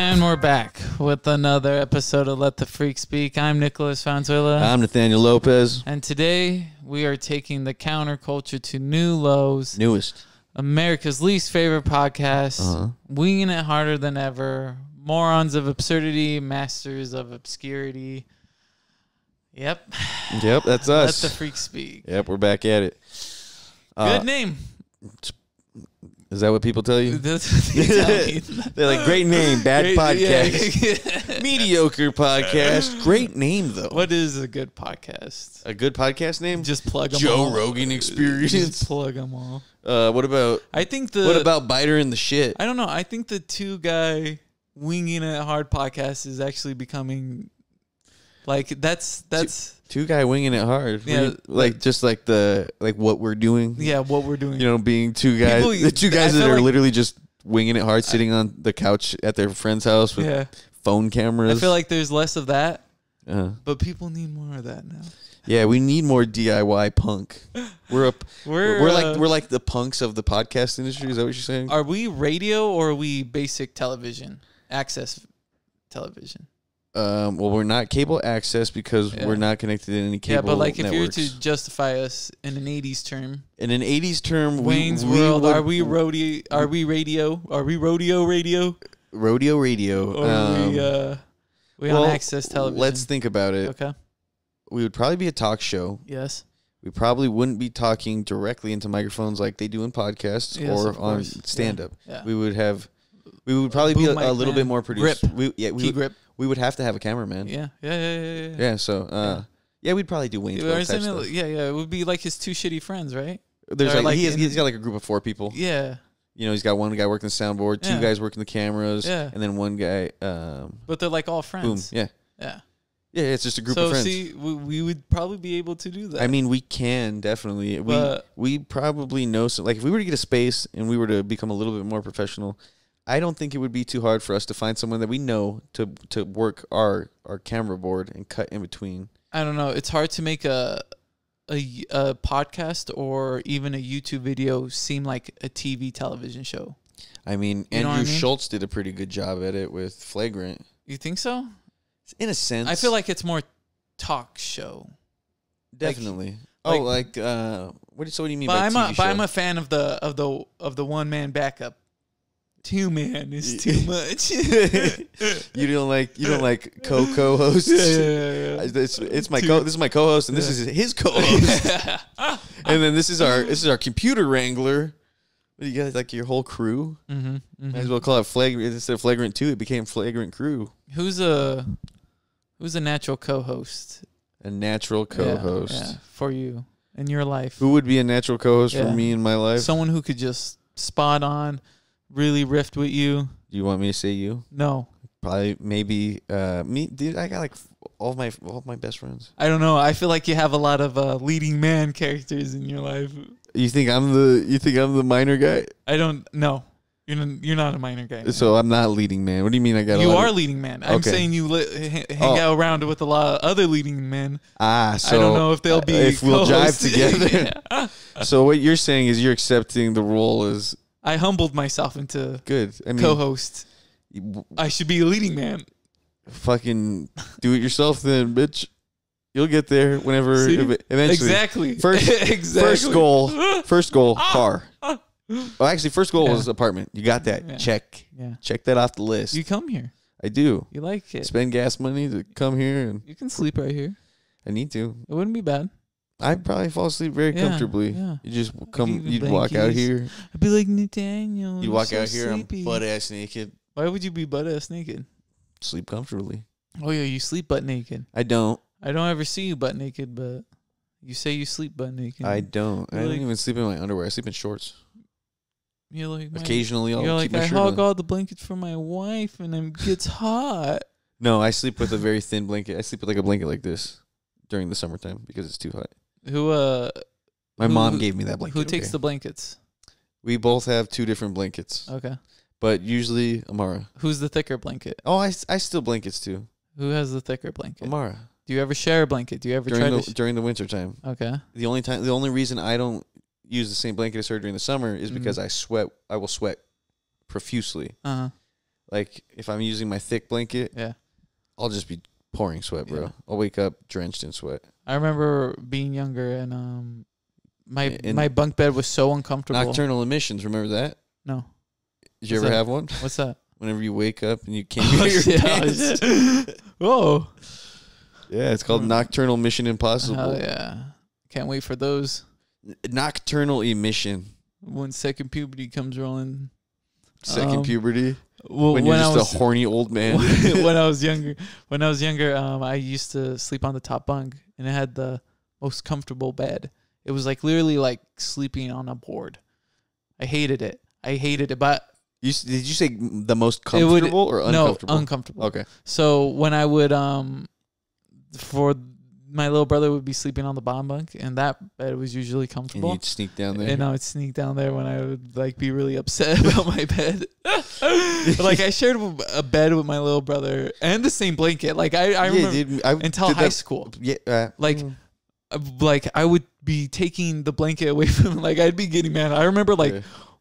And we're back with another episode of Let the Freak Speak. I'm Nicholas Fanzuela. I'm Nathaniel Lopez. And today we are taking the counterculture to new lows. Newest. America's least favorite podcast. Winging it harder than ever. Morons of absurdity, masters of obscurity. Yep. Yep, that's us. Let the Freak Speak. Yep, we're back at it. Good name. Is that what people tell you? That's what they tell me. They're like, great name, bad podcast. Yeah. Mediocre podcast. Great name, though. What is a good podcast? A good podcast name? Just plug them Joe all. Rogan Experience. Just plug them all. What about Biter in the Shit? I don't know. I think the two-guy winging it hard podcast is actually becoming like that's Two guy winging it hard. Yeah, just like what we're doing. Yeah, what we're doing. You know, being two guys. The two guys that are literally just winging it hard, sitting on the couch at their friend's house with phone cameras. I feel like there's less of that, but people need more of that now. Yeah, we need more DIY punk. We're like the punks of the podcast industry. Is that what you're saying? Are we radio or are we basic television? Access television. Well, we're not cable access because we're not connected to any cable. Yeah, but like if networks. you were to justify us in an '80s term, Wayne's World, are we rodeo? Are we radio? Are we rodeo radio? Rodeo radio. Or we on access television? Let's think about it. Okay. We would probably be a talk show. Yes. We probably wouldn't be talking directly into microphones like they do in podcasts or on stand-up. Yeah. We would probably be a little bit more produced. Grip. We would have to have a cameraman. Yeah. So, we'd probably do Wayne's World type stuff. Yeah. It would be like his two shitty friends, right? There's he's got like a group of 4 people. Yeah. You know, he's got one guy working the soundboard, 2 guys working the cameras, and then one guy. But they're like all friends. Boom. Yeah. Yeah, it's just a group of friends. So, see, we would probably be able to do that. I mean, we can, definitely. We probably know some. Like, if we were to get a space and we were to become a little bit more professional, I don't think it would be too hard for us to find someone that we know to work our camera board and cut in between. I don't know. It's hard to make a podcast or even a YouTube video seem like a television show. I mean, Andrew Schultz did a pretty good job at it with Flagrant. You think so? In a sense. I feel like it's more talk show. Definitely. So what do you mean by TV show? But I'm a fan of the one man backup. 2 man is too much. You don't like co-hosts. Yeah. This is my co-host, and this is his co-host. And then this is our computer wrangler. What do you guys like? Your whole crew. Might as well call it Flagrant instead of Flagrant 2. It became Flagrant Crew. Who's a natural co-host? A natural co-host. Yeah, for you in your life. Who would be a natural co-host for me in my life? Someone who could just spot on. Really riffed with you. Do you want me to say you? No. Probably maybe me. Dude, I got like all of my best friends. I don't know. I feel like you have a lot of leading man characters in your life. You think I'm the minor guy? I don't know. You're not a minor guy. So I'm not leading man. What do you mean I got? You are leading man. I'm saying you hang out around with a lot of other leading men. So I don't know if they'll be if we'll jive together. So what you're saying is you're accepting the role as. I humbled myself into co-host. I should be a leading man. Fucking do it yourself then, bitch. You'll get there whenever eventually. Exactly. First goal, car. Well, actually, first goal was apartment. You got that. Yeah. Check that off the list. You come here. I do. You like it. Spend gas money to come here. And you can sleep right here. I need to. It wouldn't be bad. I'd probably fall asleep very comfortably. Yeah. You just you'd walk out here. I'd be like, Nathaniel. You'd walk out here, I'm butt-ass naked. Why would you be butt-ass naked? Sleep comfortably. Oh, yeah, you sleep butt naked. I don't ever see you butt naked, but you say you sleep butt naked. I don't. I don't even sleep in my underwear. I sleep in shorts. You're like, occasionally I'll keep my shirt on. I hog all the blankets for my wife, and it gets hot. No, I sleep with a very thin blanket. I sleep with like a blanket like this during the summertime because it's too hot. My mom gave me that blanket. Who takes the blankets? We both have 2 different blankets. Okay. But usually Amara. Who's the thicker blanket? Oh, I steal blankets too. Who has the thicker blanket? Amara. Do you ever share a blanket? Do you ever during the winter time? Okay. The only reason I don't use the same blanket as her during the summer is because I will sweat profusely. like if I'm using my thick blanket, yeah, I'll just be pouring sweat, bro. Yeah. I'll wake up drenched in sweat. I remember being younger and my bunk bed was so uncomfortable. Nocturnal emissions, remember that? No. Did you ever have one? What's that? Whenever you wake up and you can't hear your pants. Whoa. Yeah, it's called nocturnal mission impossible. Hell yeah. Can't wait for those. Nocturnal emission. When second puberty comes rolling. Second puberty? Well, when you're just a horny old man. when I was younger, I used to sleep on the top bunk, and it had the most comfortable bed. It was like literally like sleeping on a board. I hated it, but did you say the most comfortable or uncomfortable? No, uncomfortable. Okay. So when I would for my little brother would be sleeping on the bottom bunk, and that bed was usually comfortable. And you'd sneak down there. And I would sneak down there when I would like be really upset about my bed. But, like I shared a bed with my little brother and the same blanket. Like I remember until high school. Yeah. Like I would be taking the blanket away from him. Like I'd be getting mad. I remember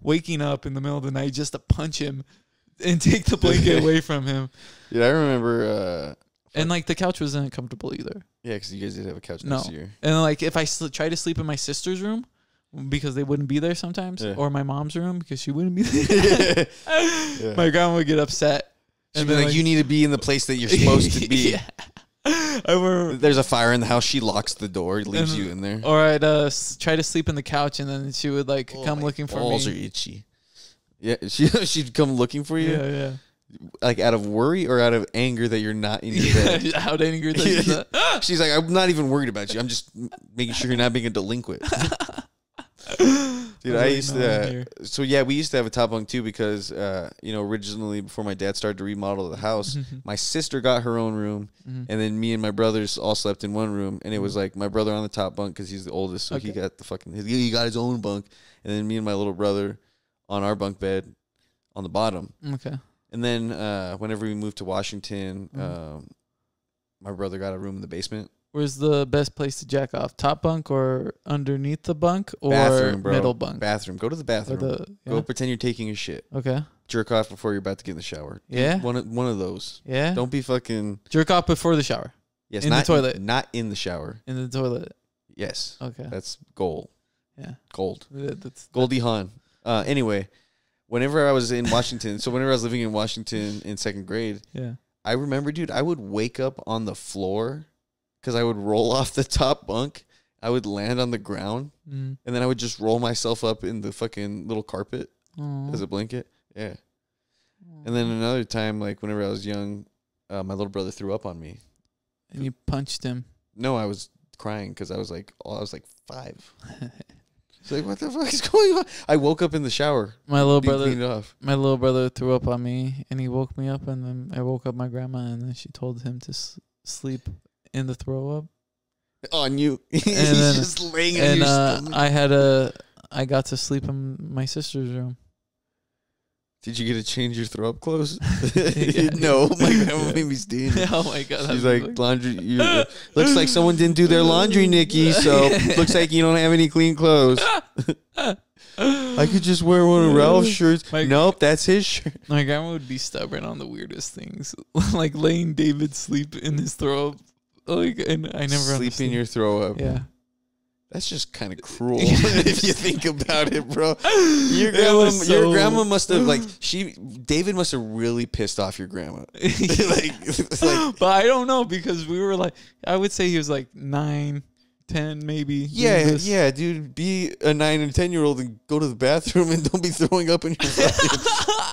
waking up in the middle of the night just to punch him and take the blanket away from him. Yeah, I remember. And like the couch wasn't comfortable either. Yeah, because you guys did have a couch next to you. And like if I try to sleep in my sister's room because they wouldn't be there sometimes, or my mom's room because she wouldn't be there, my grandma would get upset. She'd be like, you need to be in the place that you're supposed to be. Yeah. I remember, there's a fire in the house. She locks the door, leaves you in there. Or I'd try to sleep in the couch, and then she would like come looking for me. Balls are itchy. Yeah, she'd come looking for you. Yeah. Like out of worry or out of anger that you're not in your bed? Out of anger that you're not. She's like, I'm not even worried about you. I'm just making sure you're not being a delinquent. Dude, I used to. So yeah, we used to have a top bunk too because originally before my dad started to remodel the house, my sister got her own room, and then me and my brothers all slept in one room, and it was like my brother on the top bunk because he's the oldest, so he got he got his own bunk, and then me and my little brother on our bunk bed on the bottom. Okay. And then whenever we moved to Washington, my brother got a room in the basement. Where's the best place to jack off? Top bunk or underneath the bunk or bathroom, bro. Middle bunk? Bathroom. Go to the bathroom. Go pretend you're taking a shit. Okay. Jerk off before you're about to get in the shower. Yeah. One of those. Yeah. Don't be fucking. Jerk off before the shower. Yes. In the toilet. Not in the shower. In the toilet. Yes. Okay. That's gold. Yeah. Gold. That's Goldie Hawn. Anyway. Whenever I was in Washington, whenever I was living in Washington in second grade, I remember, dude, I would wake up on the floor because I would roll off the top bunk. I would land on the ground, and then I would just roll myself up in the fucking little carpet as a blanket. Yeah. And then another time, like whenever I was young, my little brother threw up on me. And you punched him? No, I was crying because I was like 5. It's like, what the fuck is going on? I woke up in the shower. My little brother threw up on me, and he woke me up, and then I woke up my grandma, and then she told him to sleep in the throw up on you. And He's then, just laying on your stomach. I got to sleep in my sister's room. Did you get to change your throw up clothes? Yeah, no, my grandma made me stand. Oh my god! She's like, laundry. Looks like someone didn't do their laundry, Nikki. So looks like you don't have any clean clothes. I could just wear one of Ralph's shirts. Nope, that's his shirt. My grandma would be stubborn on the weirdest things, like laying David sleep in his throw up. Like, and I never sleep in your throw up. Yeah. That's just kind of cruel if you think about it, bro. Your grandma must have David must have really pissed off your grandma. But I don't know because we were like, I would say he was like 9, 10 maybe. Yeah, dude. Be a 9 and 10-year-old and go to the bathroom and don't be throwing up in your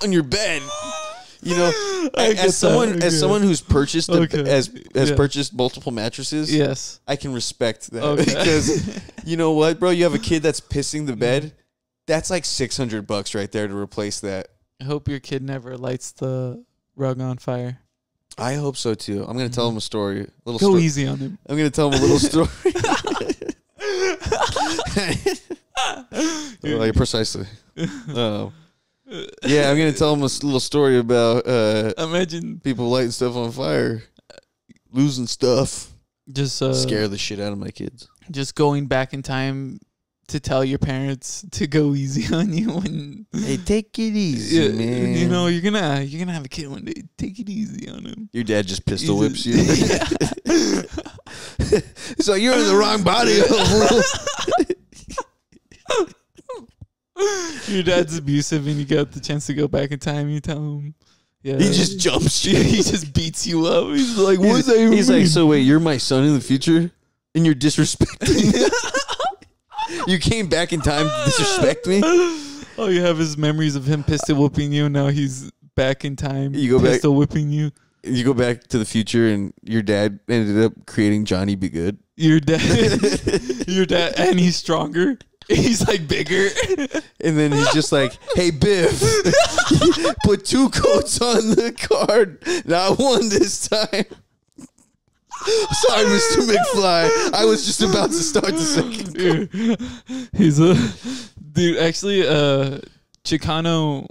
on your bed. You know, as someone who's purchased purchased multiple mattresses, yes, I can respect that because you know what, bro, you have a kid that's pissing the bed. That's like $600 right there to replace that. I hope your kid never lights the rug on fire. I hope so too. I'm gonna tell him a story. Go easy on him. I'm gonna tell him a little story. Like precisely. Yeah, I'm gonna tell him a little story about imagine people lighting stuff on fire, losing stuff. Just scare the shit out of my kids. Just going back in time to tell your parents to go easy on you when hey, take it easy, man. You know, you're gonna have a kid one day. Take it easy on him. Your dad just pistol whips you. So you're in the wrong body. Your dad's abusive and you got the chance to go back in time. You tell him. Yeah. He just jumps you. He just beats you up. He's like, what does that even He's mean? like, so wait, you're my son in the future? And you're disrespecting You came back in time to disrespect me? Oh, you have his memories of him pistol whipping you. Now he's back in time. You go pistol whipping you. You go back to the future and your dad ended up creating Johnny Be Good. Your dad, and he's stronger. He's like bigger. And then he's just like, hey, Biff, put 2 coats on the card. Not 1 this time. Sorry, Mr. McFly. I was just about to start the second card. He's a dude. Actually, Chicano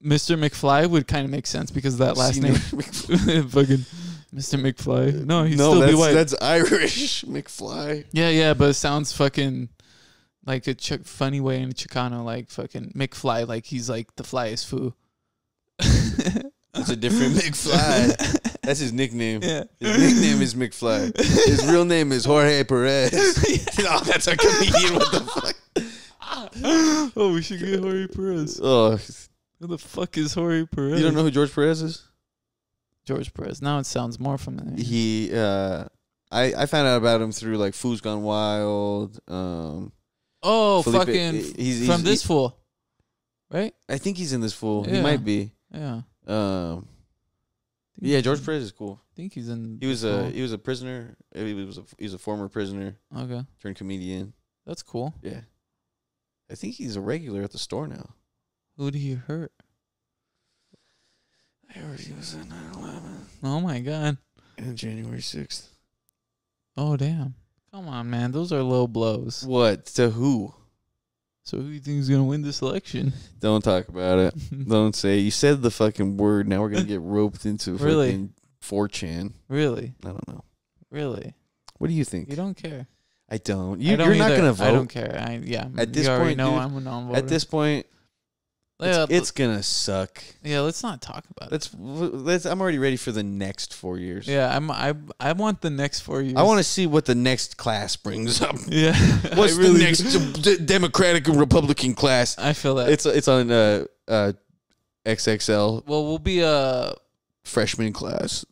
Mr. McFly would kind of make sense because of that last name. Fucking Mr. McFly. No, he'd still be white. That's Irish. McFly. Yeah, but it sounds fucking like a funny way in Chicano, like fucking McFly, like he's like the flyest foo. That's a different McFly. That's his nickname. Yeah. His nickname is McFly. His real name is Jorge Perez. Oh, that's a comedian. What the fuck? Oh, we should get Jorge Perez. Oh, who the fuck is Jorge Perez? You don't know who George Perez is? George Perez. Now it sounds more familiar. He, I found out about him through like Food's Gone Wild. Felipe, fucking he's from this fool, right? I think he's in this fool. Yeah. He might be. Yeah. Yeah, George Perez is cool. I think he's in. He was a prisoner. He was a former prisoner. Okay. Turned comedian. That's cool. Yeah. I think he's a regular at the store now. Who did he hurt? I heard he was at 9/11. Oh my god. And January 6th. Oh damn. Come on, man. Those are low blows. What? To who? So who do you think is gonna win this election? Don't talk about it. Don't say. You said the fucking word. Now we're gonna get roped into Really? fucking 4chan. Really? I don't know. Really? What do you think? You don't care. I don't. I don't You're not either. gonna vote. I don't care. At this you already point, know dude, I'm a non-voter. At this point, it's gonna suck. Yeah, let's not talk about it. Let's. I'm already ready for the next 4 years. Yeah, I want the next 4 years. I want to see what the next class brings up. Yeah. What's the next Democratic and Republican class? I feel that. It's on XXL. Well, we'll be freshman class.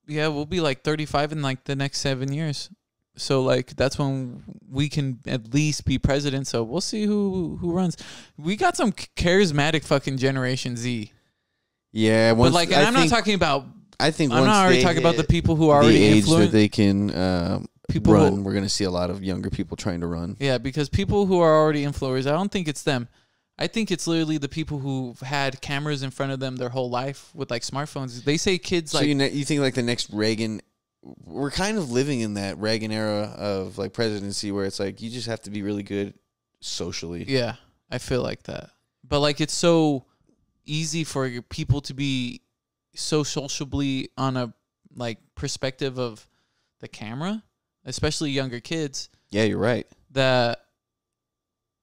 Yeah, we'll be like 35 in like the next 7 years. So like that's when we can at least be president. So we'll see who runs. We got some charismatic fucking Generation Z. Yeah, but like, and I'm not talking about. I think I'm not already talking about the people who are already age influenced. that they can run. We're gonna see a lot of younger people trying to run. Yeah, because people who are already influencers, I don't think it's them. I think it's literally the people who've had cameras in front of them their whole life with like smartphones. They say kids so like. You think like the next Reagan. We're kind of living in that Reagan era of like presidency where it's like you just have to be really good socially. Yeah, I feel like that. But like it's so easy for people to be so sociably on a like perspective of the camera, especially younger kids. Yeah, you're right. That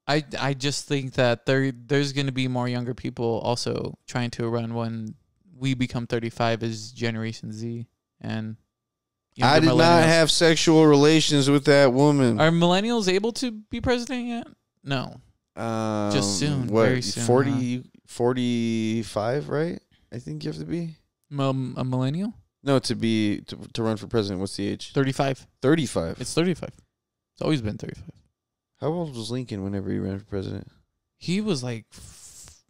I just think that there's going to be more younger people also trying to run when we become 35 as Generation Z and I did not have sexual relations with that woman. Are millennials able to be president yet? No. Just soon. What, very soon. 40, 45, right? I think you have to be. A millennial? No, to run for president. What's the age? 35. 35. It's 35. It's always been 35. How old was Lincoln whenever he ran for president? He was like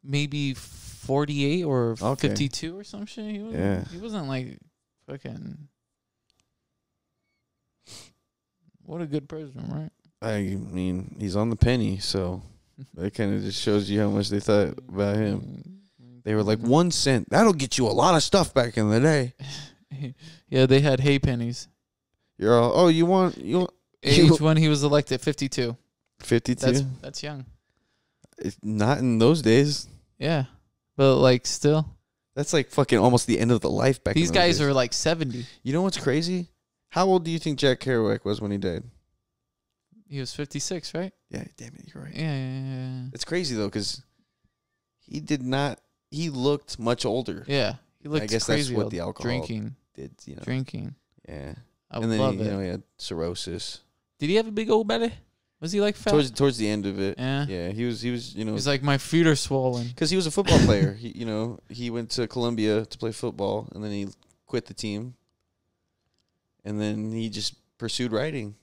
maybe 48 or 52 or some shit. He wasn't like fucking... What a good president, right? I mean, he's on the penny, so that kind of just shows you how much they thought about him. They were like, 1 cent. That'll get you a lot of stuff back in the day. Yeah, they had hay pennies. You're all, you want age when he was elected, 52. 52? That's young. It's not in those days. Yeah, but like still. That's like fucking almost the end of the life back These in those guys days. are like 70. You know what's crazy? How old do you think Jack Kerouac was when he died? He was 56, right? Yeah, damn it, you're right. Yeah. It's crazy though, because he did not. He looked much older. Yeah, he looked. I guess crazy that's what the alcohol drinking did. Drinking. Yeah, I and then love he, he had cirrhosis. Did he have a big old belly? Was he like fat? Towards the end of it. Yeah. He was. He's like, my feet are swollen. Because he was a football player. He went to Columbia to play football, and then he quit the team, and then he just pursued writing.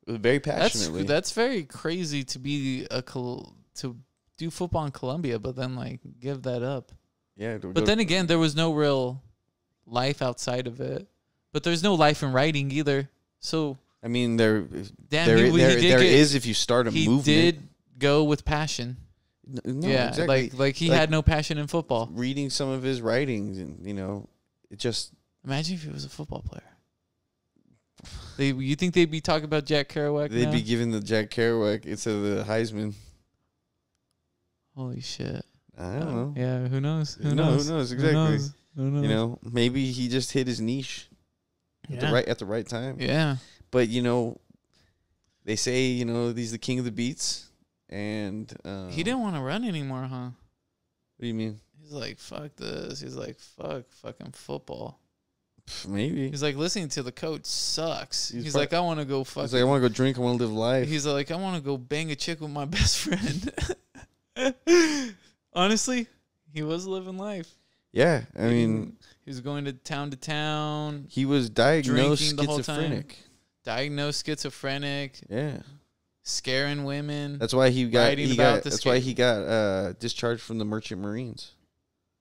Very passionately. That's very crazy to be to do football in Colombia, but then like give that up. Yeah, but then again, there was no real life outside of it. But there's no life in writing either. So I mean, there is if you start a movement. He did go with passion. No, yeah, exactly. like he had no passion in football. Reading some of his writings, and it just imagine if he was a football player. You think they'd be talking about Jack Kerouac? They'd be giving the Jack Kerouac instead of the Heisman. Holy shit! I don't know. Yeah, who knows? Who knows exactly? Who knows? Maybe he just hit his niche at the right time. Yeah, but they say he's the king of the beats, and he didn't want to run anymore, huh? What do you mean? He's like, fuck this. He's like, fuck fucking football. Maybe. He's like, listening to the coach sucks. He's like, I want to go fuck. He's like, I want to go drink. I want to live life. He's like, I want to go bang a chick with my best friend. Honestly, he was living life. Yeah, I mean, he was going to town. He was diagnosed schizophrenic. Diagnosed schizophrenic. Yeah. Scaring women. That's why he got discharged from the Merchant Marines.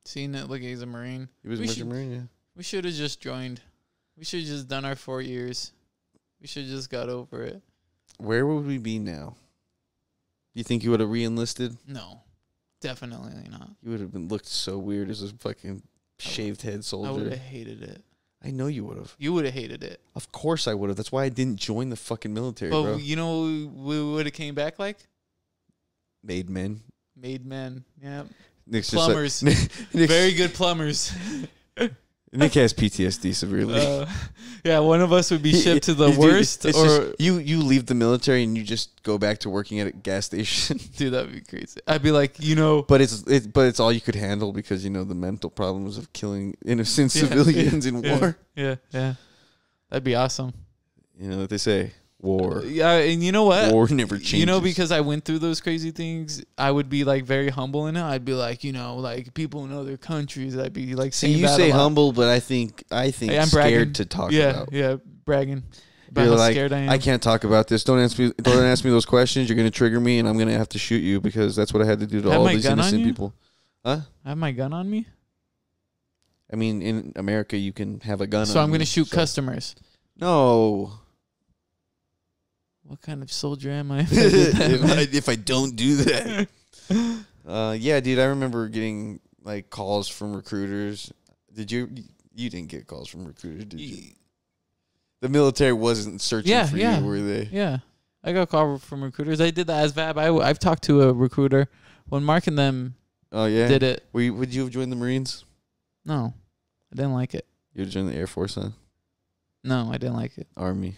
Seen it? Look, he's a Marine. He was a Merchant Marine, yeah. We should have just joined. We should have just done our 4 years. We should have just got over it. Where would we be now? You think you would have re-enlisted? No. Definitely not. You would have looked so weird as a fucking shaved head soldier. I would have hated it. I know you would have. You would have hated it. Of course I would have. That's why I didn't join the fucking military, bro. You know what we would have came back like? Made men. Made men. Yeah. Nick's plumbers. Very good plumbers. Nick has PTSD severely. Yeah, one of us would be shipped to the worst. Or you leave the military and you just go back to working at a gas station. Dude, that'd be crazy. I'd be like, but it's all you could handle because the mental problems of killing innocent civilians in war. Yeah, that'd be awesome. You know what they say. War. Yeah, and you know what? War never changes. Because I went through those crazy things, I would be like very humble in it. I'd be like, like people in other countries. I'd be like saying you say humble, but I think I'm scared bragging. to talk about. Yeah, bragging. About You're how like, scared I am. I can't talk about this. Don't ask me those questions. You're gonna trigger me, and I'm gonna have to shoot you because that's what I had to do to all these innocent people. Huh? I have my gun on me. I mean, in America, you can have a gun. So I'm gonna shoot customers. No. What kind of soldier am I? If I don't do that. Yeah, dude, I remember getting like calls from recruiters. Did you? You didn't get calls from recruiters, did you? The military wasn't searching for you, were they? Yeah, I got a call from recruiters. I did the ASVAB. I've talked to a recruiter when Mark and them. Oh yeah, did it? Would you have joined the Marines? No, I didn't like it. You would join the Air Force, huh? No, I didn't like it. Army.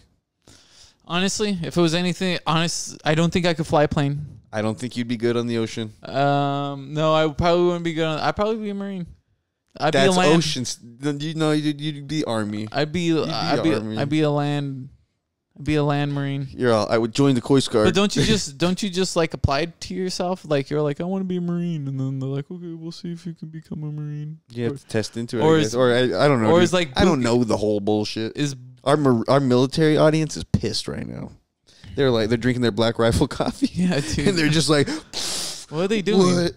Honestly, if it was anything, I don't think I could fly a plane. I don't think you'd be good on the ocean. No, I probably wouldn't be good on. I'd probably be a Marine. That's oceans. You'd be Army. I'd be a land Marine. I would join the Coast Guard. But don't you just like apply to yourself? Like you're like, I want to be a Marine, and then they're like, okay, we'll see if you can become a Marine. You have to test into it. I don't know. Or it's like I don't know the whole bullshit. Our military audience is pissed right now. They're drinking their Black Rifle coffee. Yeah, dude. And they're just like, what are they doing?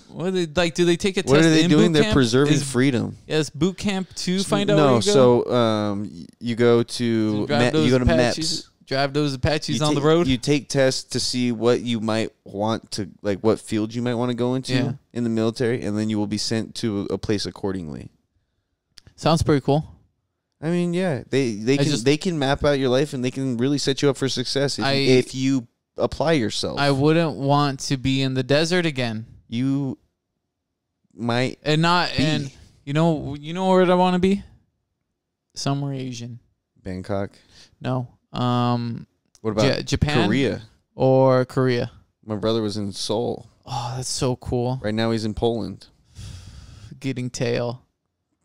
What are they like? Do they take a test? What are they doing? They're preserving freedom. Yes, boot camp to find out. No, so you go to MEPS. Drive those Apaches on the road. You take tests to see what you might want to what field you might want to go into in the military, and then you will be sent to a place accordingly. Sounds pretty cool. I mean, yeah, they can map out your life and they can really set you up for success if you apply yourself. I wouldn't want to be in the desert again. You might and you know where I want to be? Somewhere Asian. Bangkok. No. What about Japan? Korea? Or Korea? My brother was in Seoul. Oh, that's so cool. Right now he's in Poland. Getting tail.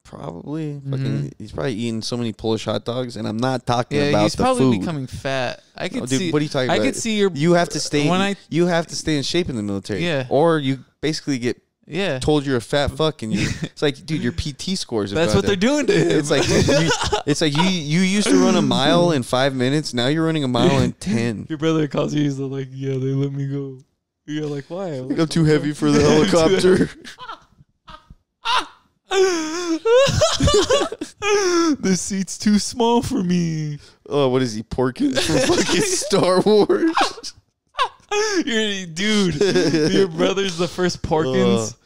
Probably. Fucking, he's probably eating so many Polish hot dogs, and I'm not talking about he's the probably food. becoming fat. I can dude, see. what are you talking about? I could see your. You have to stay. You have to stay in shape in the military. Yeah. Or you basically get told you're a fat fuck, and it's like, dude, your PT scores. That's what they're doing to him. It's like, you used to run a mile in 5 minutes. Now you're running a mile in 10. Your brother calls you. He's like, yeah, they let me go. You're like, why? I'm too heavy for the helicopter. The seat's too small for me. Oh, what is he, Porkins from fucking Star Wars? Dude, your brother's the first Porkins.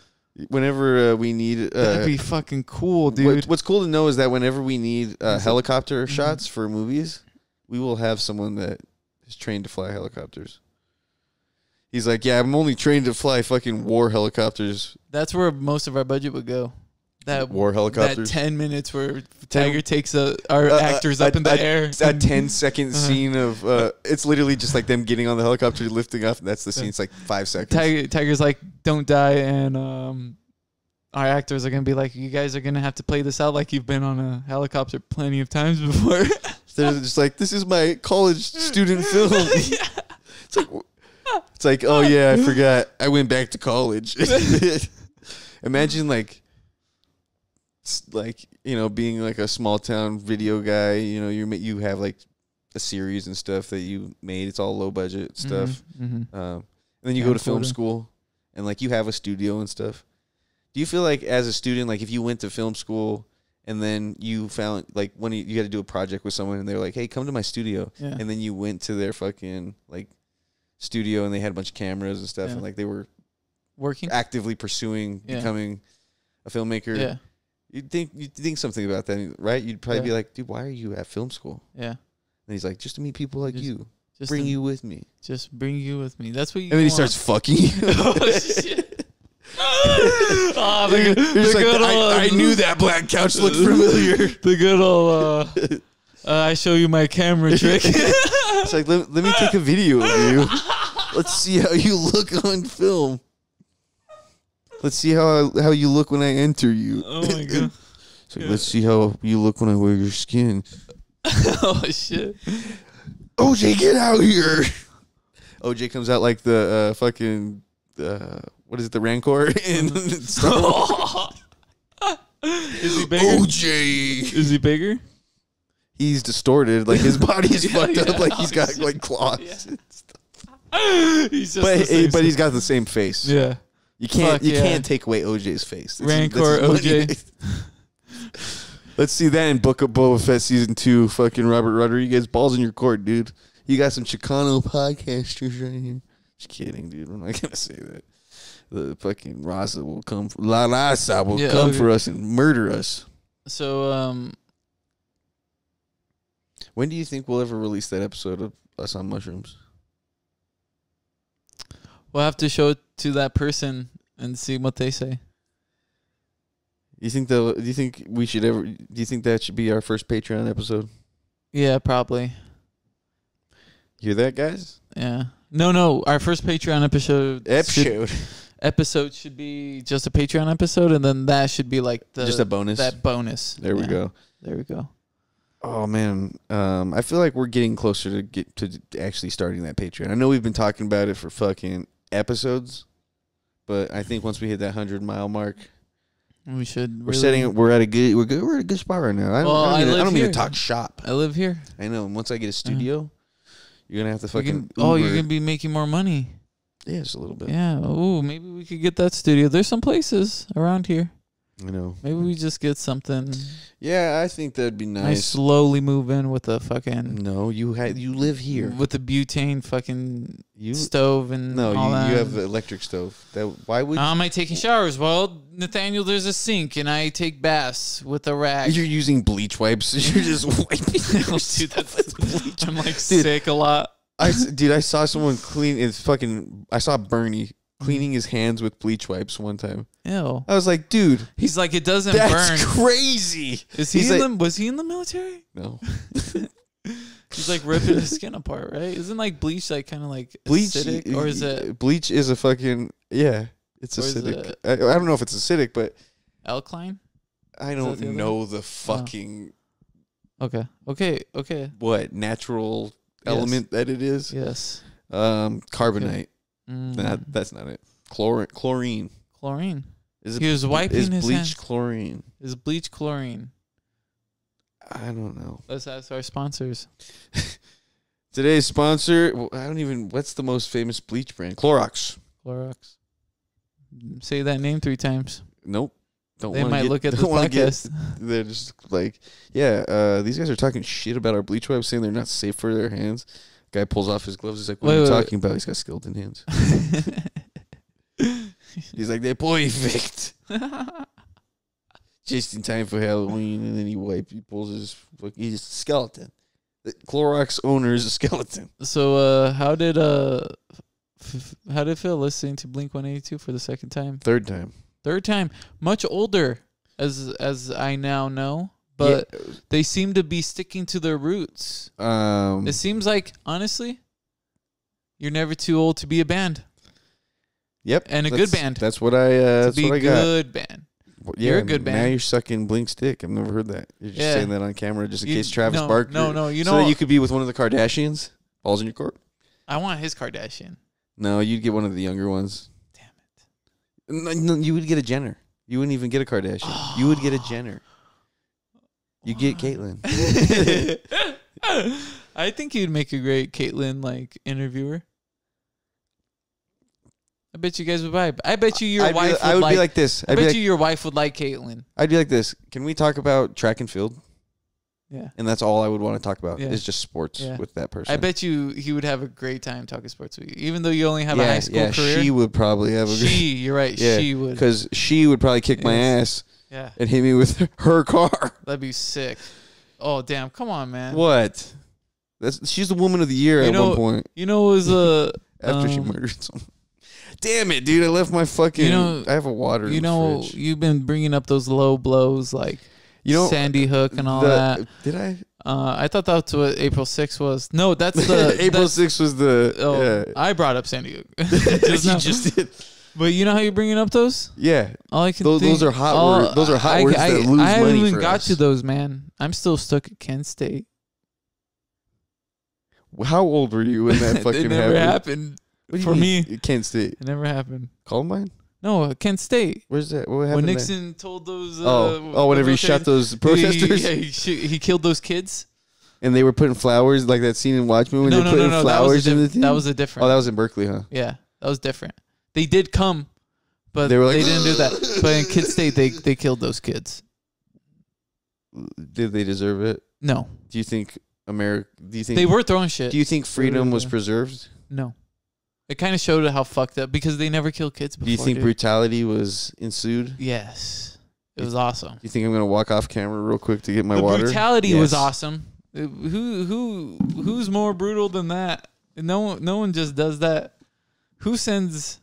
Whenever we need... that'd be fucking cool, dude. What's cool to know is that whenever we need helicopter shots for movies, we will have someone that is trained to fly helicopters. He's like, yeah, I'm only trained to fly fucking war helicopters. That's where most of our budget would go. That war helicopters. That 10 minutes where Tiger takes our actors up in the air. That 10-second scene of it's literally just like them getting on the helicopter, lifting up. And that's the scene. It's like 5 seconds. Tiger's like, don't die, and our actors are gonna be like, you guys are gonna have to play this out like you've been on a helicopter plenty of times before. They're just like, this is my college student film. It's like, oh yeah, I forgot. I went back to college. Imagine being like a small town video guy. You know, you have like a series and stuff that you made. It's all low budget stuff. And then you go to film school, and like you have a studio and stuff. Do you feel like as a student, like if you went to film school and then you found like when you had to do a project with someone and they're like, hey, come to my studio, and then you went to their fucking like studio and they had a bunch of cameras and stuff, and like they were working, actively pursuing becoming a filmmaker. Yeah. You'd think something about that, right? You'd probably be like, dude, why are you at film school? Yeah. And he's like, just to meet people like you. Just bring you with me. Just bring you with me. That's what you And then he starts fucking you. Oh, shit. I knew that black couch looked familiar. The good old, I show you my camera trick. It's like, let me take a video of you. Let's see how you look on film. Let's see how you look when I enter you. Oh, my God. It's like, let's see how you look when I wear your skin. Oh, shit. OJ, get out here. OJ comes out like the fucking, what is it, the Rancor in Star Wars. Is he bigger? OJ. Is he bigger? He's distorted. Like, his body is fucked up. Like, he's got, like, claws. Yeah. But he's got the same face. Yeah. You can't take away OJ's face. Rancor OJ. Let's see that in Book of Boba Fett Season 2. Fucking Robert Rodriguez. Balls in your court, dude. You got some Chicano podcasters right here. Just kidding, dude. I'm not going to say that. The fucking Raza will come. La Raza will come for us and murder us. So, when do you think we'll ever release that episode of Us on Mushrooms? We'll have to show it to that person and see what they say. Do you think we should ever? Do you think that should be our first Patreon episode? Yeah, probably. Hear that, guys? Yeah. No. Our first Patreon episode should be just a Patreon episode, and then that should be like just a bonus. That bonus. There we go. There we go. Oh man, I feel like we're getting closer to actually starting that Patreon. I know we've been talking about it for fucking episodes, but I think once we hit that 100-mile mark, we should. We're at a good spot right now. I don't mean to talk shop. I live here. I know. And once I get a studio, you're gonna have to fucking. You're gonna be making more money. Yeah, just a little bit. Yeah. Oh, maybe we could get that studio. There's some places around here. I know. Maybe we just get something. Yeah, I think that'd be nice. I slowly move in with a fucking. No, you live here with the butane fucking stove and no. All that. You have an electric stove. Why would? Am I taking showers? Well, Nathaniel, there's a sink and I take baths with a rag. You're using bleach wipes. You're just wiping. Dude, I'm like sick a lot. I saw someone clean his fucking. I saw Bernie cleaning his hands with bleach wipes one time. Ew. I was like, dude. He's like, it doesn't burn. That's crazy. Was he in the military? No. He's like ripping his skin apart, right? Isn't like bleach like kind of like bleach, acidic, or is it bleach? Is a fucking it's acidic. I don't know if it's acidic, but alkaline. I don't know the fucking. Okay. What natural element that it is? Yes. Carbonite. Okay. That's not it. Chlorine. Chlorine. He was wiping his bleach hands. chlorine? Is bleach chlorine? I don't know. Let's ask our sponsors. Today's sponsor. Well, I don't even. What's the most famous bleach brand? Clorox. Clorox. Say that name 3 times. Nope. They might look at the podcast. They're just like, yeah, these guys are talking shit about our bleach wipes, saying they're not safe for their hands. Guy pulls off his gloves. He's like, what are you talking about? He's got skeleton hands. He's like, they're perfect. Just in time for Halloween. And then he pulls his, he's a skeleton. The Clorox owner is a skeleton. So, how did it feel listening to Blink-182 for the second time? Third time. Much older, as I now know, but they seem to be sticking to their roots. It seems like, honestly, you're never too old to be a band. Yep, and a good band. That's what I. That's what I got. Good band. Well, you're a good band. Now you're sucking Blink's dick. I've never heard that. You're just saying that on camera just in case Travis barked. No. You know, so that you could be with one of the Kardashians. Balls in your court. I want his Kardashian. No, you'd get one of the younger ones. Damn it. No, you would get a Jenner. You wouldn't even get a Kardashian. Oh. You would get a Jenner. You get Caitlyn. I think you'd make a great Caitlyn like interviewer. I bet you guys would vibe. I bet you your wife would be like this. I bet you your wife would like Caitlyn. I'd be like this. Can we talk about track and field? Yeah. And that's all I would want to talk about is just sports with that person. I bet you he would have a great time talking sports with you. Even though you only have a high school career. She would probably have a you're right. Yeah, she would. Because she would probably kick my ass and hit me with her car. That'd be sick. Oh, damn. Come on, man. What? She's the woman of the year at one point. You know, it was after she murdered someone. Damn it, dude. I left my fucking... I have a water in the fridge. You've been bringing up those low blows like Sandy Hook and all that. Did I? I thought that's what April 6th was. No, that's the... April 6th was the... Oh, I brought up Sandy Hook. You just did. But you know how you're bringing up those? Yeah. All I can those are hot words. Those are hot words that lose money for us. I haven't even got to those, man. I'm still stuck at Kent State. How old were you when that fucking It never happened. For me, Kent State. It never happened. Columbine? No, Kent State. Where's that? What happened when Nixon told those... whenever he shot those protesters? He killed those kids. And they were putting flowers, like that scene in Watchmen when they're putting flowers in the thing? That was a different... Oh, that was in Berkeley, huh? Yeah, that was different. They did come, but they didn't do that. But in Kent State, they killed those kids. Did they deserve it? No. Do you think America... They were throwing shit. Do you think freedom was preserved? No. It kind of showed how fucked up because they never killed kids before. Do you think brutality was ensued? Yes. It was awesome. You think I'm going to walk off camera real quick to get my water? The brutality was awesome. Who's more brutal than that? No one just does that. Who sends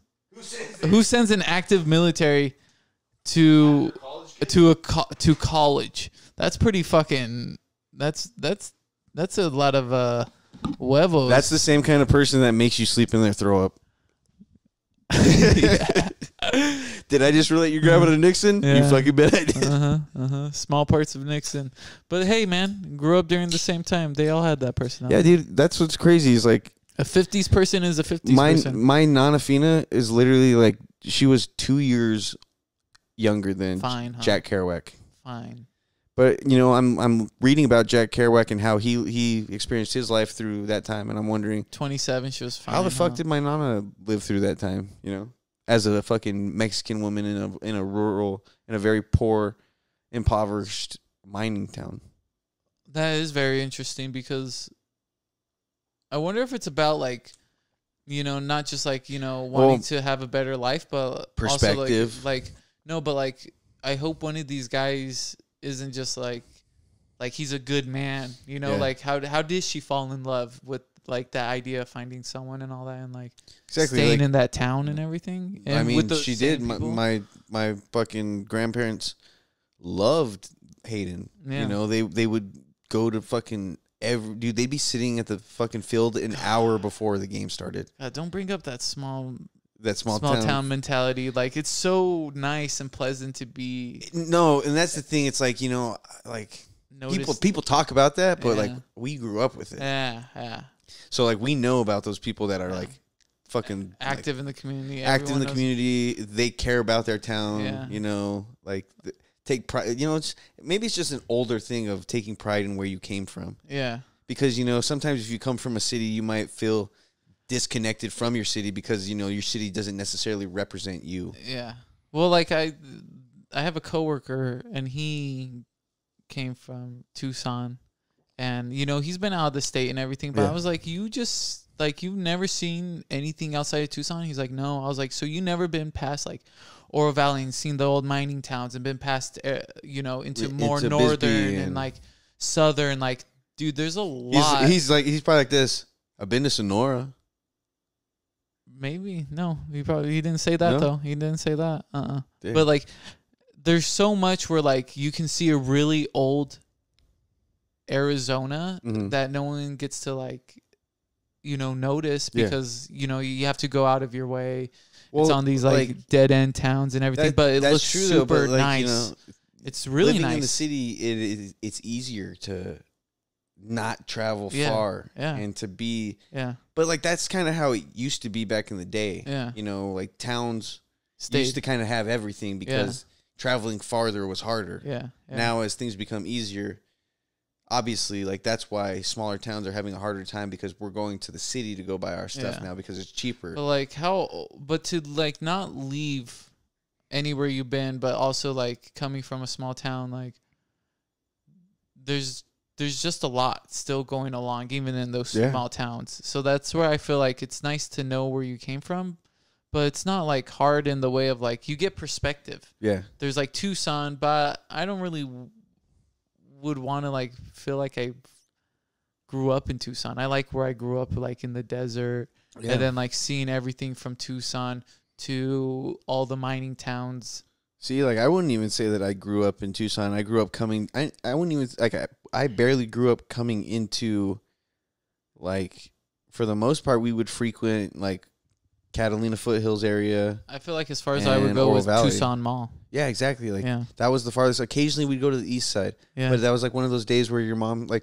an active military to college? That's pretty fucking that's a lot of huevos. That's the same kind of person that makes you sleep in their throw up. Did I just relate you grabbing a Nixon? Yeah. You fucking bet I did. Small parts of Nixon. But hey, man, grew up during the same time. They all had that personality. Yeah, dude, that's what's crazy. Is like a 50s person is a 50s person. My Nana Fina is literally like she was 2 years younger than Jack Kerouac. Fine. But I'm reading about Jack Kerouac and how he experienced his life through that time, and I'm wondering 27, she was fine. How the fuck did my Nana live through that time? As a fucking Mexican woman in a very poor, impoverished mining town. That is very interesting because I wonder if it's about like, not just like wanting to have a better life, but perspective. Also like no, but like I hope one of these guys isn't just like he's a good man, like how did she fall in love with like the idea of finding someone and all that and like staying in that town and everything. And I mean, she did. My fucking grandparents loved Hayden. Yeah. They would go to fucking Dude, they'd be sitting at the fucking field an hour before the game started. Don't bring up that small town mentality. Like, it's so nice and pleasant to be. No, and that's the thing. It's like, like people talk about that, but like we grew up with it. Yeah. So like we know about those people that are like fucking active in the community. Active in the community. They care about their town. Like take pride. Maybe it's just an older thing of taking pride in where you came from. Yeah. Because sometimes if you come from a city, you might feel disconnected from your city because your city doesn't necessarily represent you. Yeah. Well, like I have a coworker and he came from Tucson, and he's been out of the state and everything. But I was like, you've never seen anything outside of Tucson? He's like, no. I was like, so you never been past like Oro Valley and seen the old mining towns and been past into more northern Bisbee and like southern? Like, dude, there's a lot. He's probably like this. I've been to Sonora. Maybe. No, he didn't say that though. He didn't say that. But like, there's so much where like you can see a really old Arizona that no one gets to like, notice because you have to go out of your way. Well, it's on these like dead end towns and everything, but it looks super nice. It's really nice. Living in the city, it's easier to not travel far and to be but like that's kind of how it used to be back in the day. Like towns used to kind of have everything because traveling farther was harder. Now as things become easier, obviously like that's why smaller towns are having a harder time because we're going to the city to go buy our stuff now because it's cheaper. But like but to like not leave anywhere you've been, but also like coming from a small town, like there's just a lot still going along, even in those small towns. So that's where I feel like it's nice to know where you came from, but it's not like hard in the way of like you get perspective. Yeah. There's like Tucson, but I don't really would want to like feel like I grew up in Tucson. I like where I grew up, like in the desert, and then like seeing everything from Tucson to all the mining towns. See, like I wouldn't even say that I grew up in Tucson. I grew up coming. I wouldn't even like. I barely grew up coming into, like, for the most part, we would frequent like Catalina Foothills area. I feel like as far as I would go was Tucson Mall. Yeah, exactly. Like that was the farthest. Occasionally we'd go to the east side. Yeah. But that was like one of those days where your mom or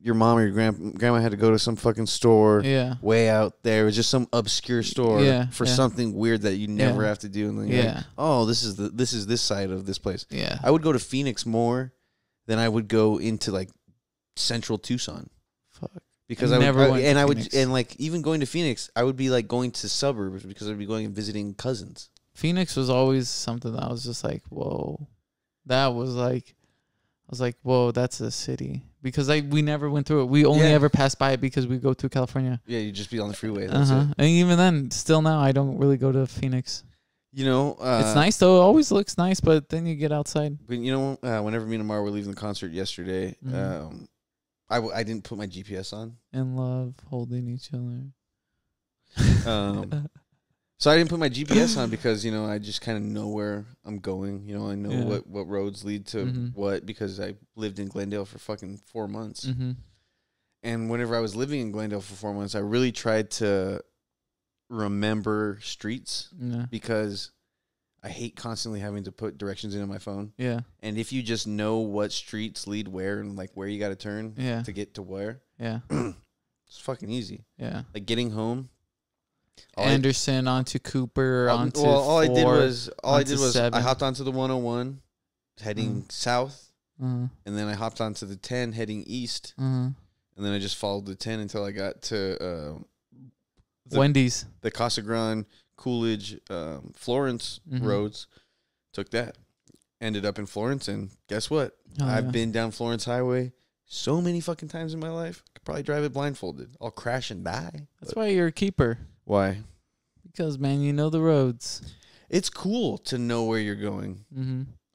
your grandma had to go to some fucking store way out there. It was just some obscure store for something weird that you never have to do. And then you're like, oh, this is this side of this place. Yeah. I would go to Phoenix more than I would go into like central Tucson. Fuck. Because I would like even going to Phoenix, I would be like going to suburbs because I'd be going and visiting cousins. Phoenix was always something that I was just like, whoa. That was like, I was like, whoa, that's a city. Because we never went through it. We only ever passed by it because we go through California. Yeah, you just be on the freeway. That's it. And even then, still now, I don't really go to Phoenix. It's nice though. It always looks nice, but then you get outside. But whenever me and Amar were leaving the concert yesterday, I didn't put my GPS on. In love, holding each other. So I didn't put my GPS on because, I just kind of know where I'm going. I know what roads lead to what because I lived in Glendale for fucking 4 months. And whenever I was living in Glendale for 4 months, I really tried to remember streets because I hate constantly having to put directions into my phone. Yeah. And if you just know what streets lead where and like where you got to turn to get to where. Yeah. It's fucking easy. Yeah. Like getting home. Onto Cooper, onto all I did was I hopped onto the 101 heading south, and then I hopped onto the 10 heading east, and then I just followed the 10 until I got to Wendy's, the Casa Grande, Coolidge, Florence roads. Took that, ended up in Florence, and guess what? I've been down Florence Highway so many fucking times in my life. I could probably drive it blindfolded. I'll crash and die. That's why you're a keeper. Why? Because, man, you know the roads. It's cool to know where you're going.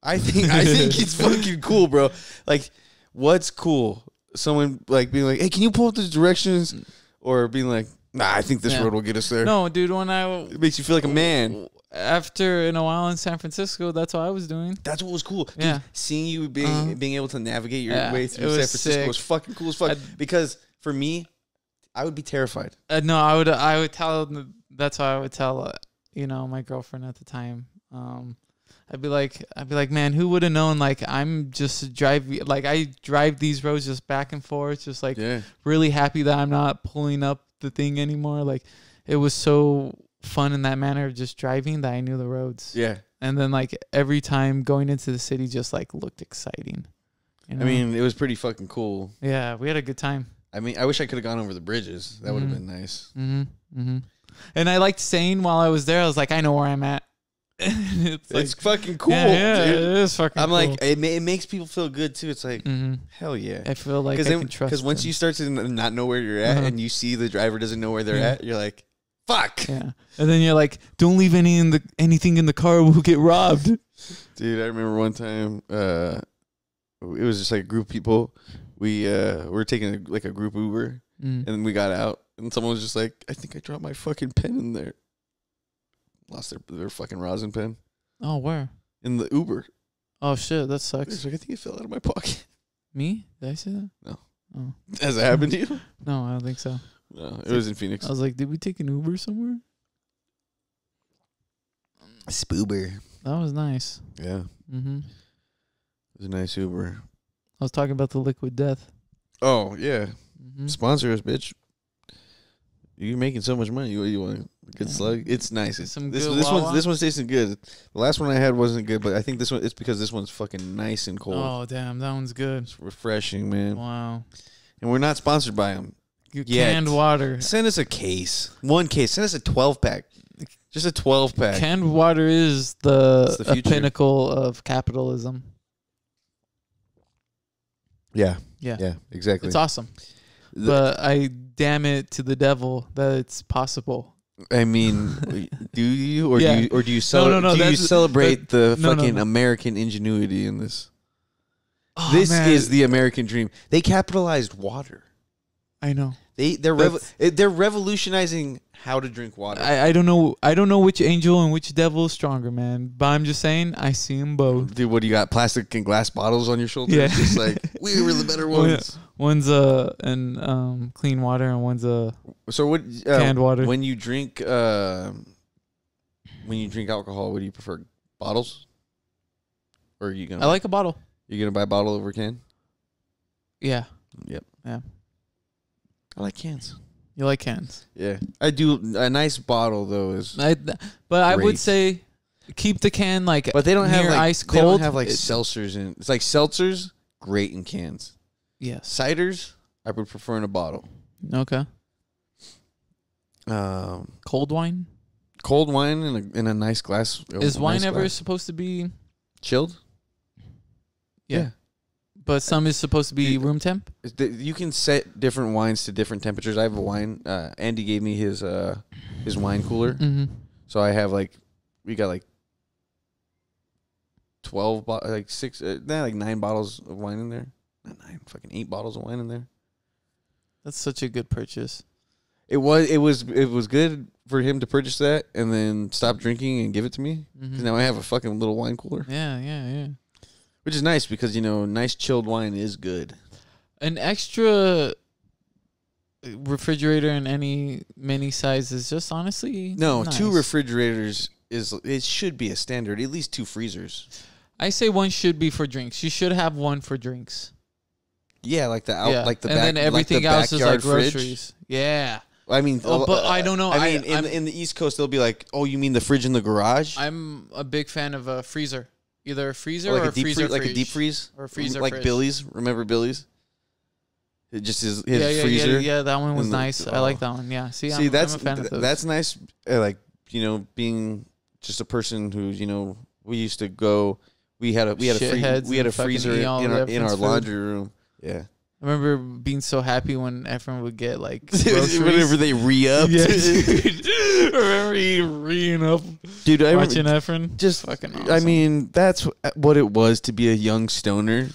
I think it's fucking cool, bro. Like, what's cool? Someone like being like, "Hey, can you pull up the directions?" Or being like, "Nah, I think this road will get us there." No, dude. It makes you feel like a man. after in a while in San Francisco, that's what I was doing. That's what was cool. Dude, Yeah. seeing you being able to navigate your way through San Francisco sick. was fucking cool as fuck. Because for me, I would be terrified. No, I would tell. That's why I would tell. My girlfriend at the time. I'd be like, man, who would have known? Like, I'm just I drive these roads just back and forth, just like really happy that I'm not pulling up the thing anymore. Like, it was so fun in that manner of just driving that I knew the roads. Yeah. And then like every time going into the city just like looked exciting. I mean, it was pretty fucking cool. Yeah, we had a good time. I mean, I wish I could have gone over the bridges. That would have been nice. And I liked saying while I was there, I was like, I know where I'm at. It's fucking cool. Yeah, dude. it is fucking cool. I'm like, it makes people feel good too. It's like, hell yeah. I feel like I can trust. Because once you start to not know where you're at and you see the driver doesn't know where they're at, you're like, fuck. Yeah. And then you're like, don't leave anything in the car, we'll get robbed. Dude, I remember one time, it was just like a group of people. We were taking a group Uber, and then we got out, and someone was just like, I think I dropped my fucking pen in there. Lost their fucking rosin pen. Oh, where? In the Uber. Oh shit, that sucks. It's like, I think it fell out of my pocket. Me? Did I say that? No. Oh. Has it happened to you? No, I don't think so. No, it was in Phoenix. I was like, did we take an Uber somewhere? Spoober. That was nice. Yeah. It was a nice Uber. I was talking about the Liquid Death. Oh, yeah. Sponsor us, bitch. You're making so much money. You want a good slug? It's nice. This one's tasting good. The last one I had wasn't good, but I think it's because this one's fucking nice and cold. Oh, damn. That one's good. It's refreshing, man. Wow. And we're not sponsored by them. Canned water. Send us a case. One case. Send us a 12-pack. Just a 12-pack. Canned water is the pinnacle of capitalism. Yeah. Yeah. Yeah, exactly. It's awesome. But I damn it to the devil that it's possible. I mean, do you or do you celebrate the fucking American ingenuity in this? Oh, this is the American dream. They capitalized water. I know. They're revolutionizing how to drink water. I don't know which angel and which devil is stronger, man. But I'm just saying, I see them both. Dude, what do you got? Plastic and glass bottles on your shoulders? Yeah. It's just like, we were the better ones. One's clean water and one's canned water. When you drink alcohol, what do you prefer? Bottles? Or are you gonna? I like a bottle. You gonna buy a bottle over a can? Yeah. Yep. Yeah. I like cans. You like cans? Yeah, I do. A nice bottle though is. I would say keep the can but they don't have ice cold. They don't have seltzers in. It's like seltzers, great in cans. Yeah. Ciders, I would prefer in a bottle. Okay. Cold wine. Cold wine in a nice glass. Is wine ever supposed to be chilled? Yeah. But some is supposed to be room temp? You can set different wines to different temperatures. I have a wine. Andy gave me his wine cooler. So I have we got 12, 9 bottles of wine in there. Not 9, fucking 8 bottles of wine in there. That's such a good purchase. It was good for him to purchase that and then stop drinking and give it to me. Because now I have a fucking little wine cooler. Yeah. Which is nice because, nice chilled wine is good. An extra refrigerator in any mini size is just honestly nice. 2 refrigerators it should be a standard. At least 2 freezers. I say one should be for drinks. You should have one for drinks. Yeah, and then everything else is like groceries. Fridge. Yeah. I mean, but I don't know. I mean, in the East Coast, they'll be like, "Oh, you mean the fridge in the garage?" I'm a big fan of a freezer. Either a freezer or a freezer like a deep freeze? Or a freezer like fridge. Billy's. Remember Billy's? It just is his freezer. Yeah, that one was nice. I like that one. Yeah. See, I'm a fan of those. That's nice. Being just a person who, we used to go. We had a freezer in our laundry room. Yeah. I remember being so happy when Efren would get groceries. Whenever they re-upped. Yeah, dude. Remember he re-ing up. Dude, I watching Efren. Just fucking awesome. I mean, that's what it was to be a young stoner.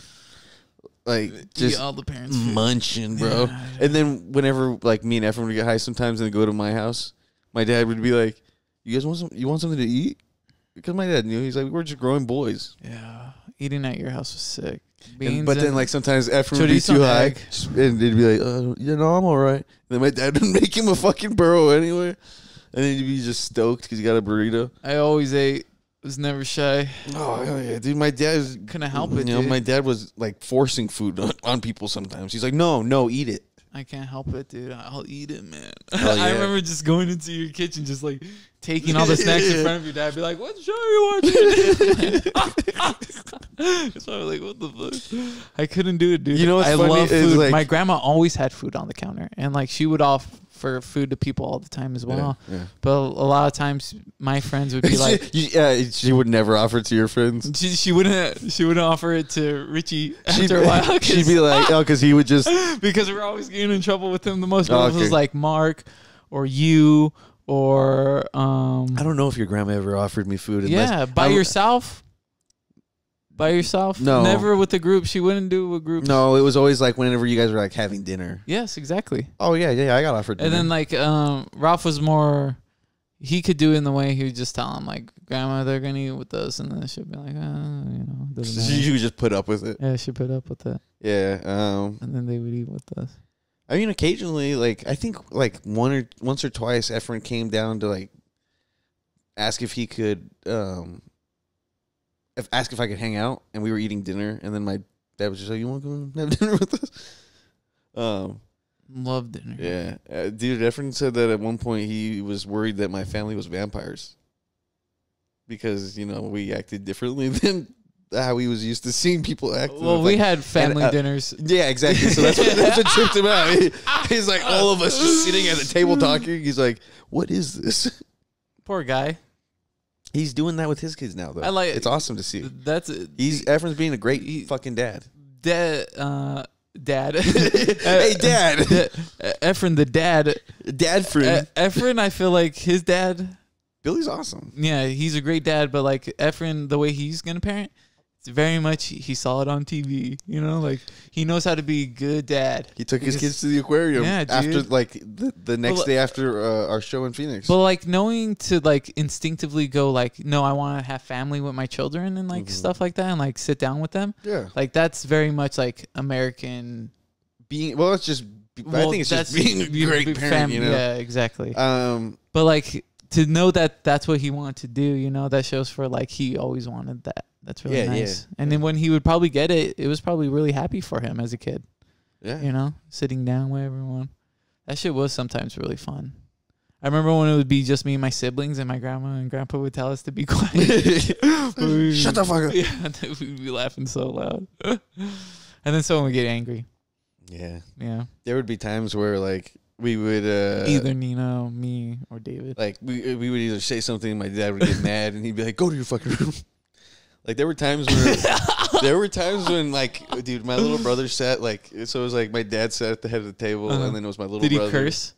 Just all the parents munching, bro. Yeah. And then whenever me and Efren would get high sometimes and go to my house, my dad would be like, "You guys want something to eat?" because my dad knew. He's like, we're just growing boys. Yeah, eating at your house was sick. But then, like, sometimes effort would be too high, and they'd be like, I'm all right. And then my dad would make him a fucking burro anyway, and then he'd be just stoked because he got a burrito. I always ate. Was never shy. Oh, hell yeah, dude. My dad couldn't help it, dude. My dad was, like, forcing food on people sometimes. He's like, no, eat it. I can't help it, dude. I'll eat it, man. Yeah. I remember just going into your kitchen, just like taking all the snacks in front of your dad. Be like, "What show are you watching?" So I was like, "What the fuck?" I couldn't do it, dude. You know what's I funny? love food. Like, my grandma always had food on the counter, and like she would offer food to people all the time as well. Yeah. But a lot of times, my friends would be like, she would never offer it to your friends. She wouldn't offer it to Richie after a while. She'd be like, because he would just because we're always getting in trouble with him the most. It was like Mark or you or I don't know if your grandma ever offered me food. By yourself. By yourself? No. Never with a group. She wouldn't do it with groups. No, it was always like whenever you guys were like having dinner. Yes, exactly. Oh yeah, I got offered dinner. And then like Ralph was more, he could do it in the way he would just tell him like, Grandma, they're gonna eat with us, and then she'd be like, doesn't matter. You would just put up with it. Yeah, she put up with it. Yeah. And then they would eat with us. I mean, occasionally, like I think like once or twice, Efren came down to like ask if he could ask if I could hang out, and we were eating dinner, and then my dad was just like, "You want to go and have dinner with us?" Love dinner. Yeah, dude. Efren said that at one point he was worried that my family was vampires because we acted differently than how he was used to seeing people act. Well, we had family dinners. Yeah, exactly. So that's what tripped him out. He's like, all of us just sitting at the table talking. He's like, "What is this?" Poor guy. He's doing that with his kids now, though. It's awesome to see. Efren's being a great fucking dad. Dad. Hey, Dad. Efren, the dad. Dad friend. Efren, I feel like his dad. Billy's awesome. Yeah, he's a great dad, but like Efren, the way he's gonna parent, it's very much he saw it on TV. Like he knows how to be a good dad. He took his kids to the aquarium. Yeah, dude. After like the next day after our show in Phoenix. But like knowing to like instinctively go like, no, I want to have family with my children and like stuff like that, and like sit down with them. Yeah, like that's very much like American being. Well, it's just. I think it's just being a great parent. Yeah, exactly. But like. To know that that's what he wanted to do, that shows for like he always wanted that. That's really nice. Yeah. And then when he would probably get it, it was probably really happy for him as a kid. Yeah. Sitting down with everyone. That shit was sometimes really fun. I remember when it would be just me and my siblings, and my grandma and grandpa would tell us to be quiet. Shut the fuck up. Yeah, we'd be laughing so loud. And then someone would get angry. Yeah. Yeah. There would be times where like we would either Nino, me, or David. Like we would either say something, and my dad would get mad, and he'd be like, "Go to your fucking room." Like there were times when like, dude, my little brother sat like, so it was like my dad sat at the head of the table, and then it was my little brother. Did he curse?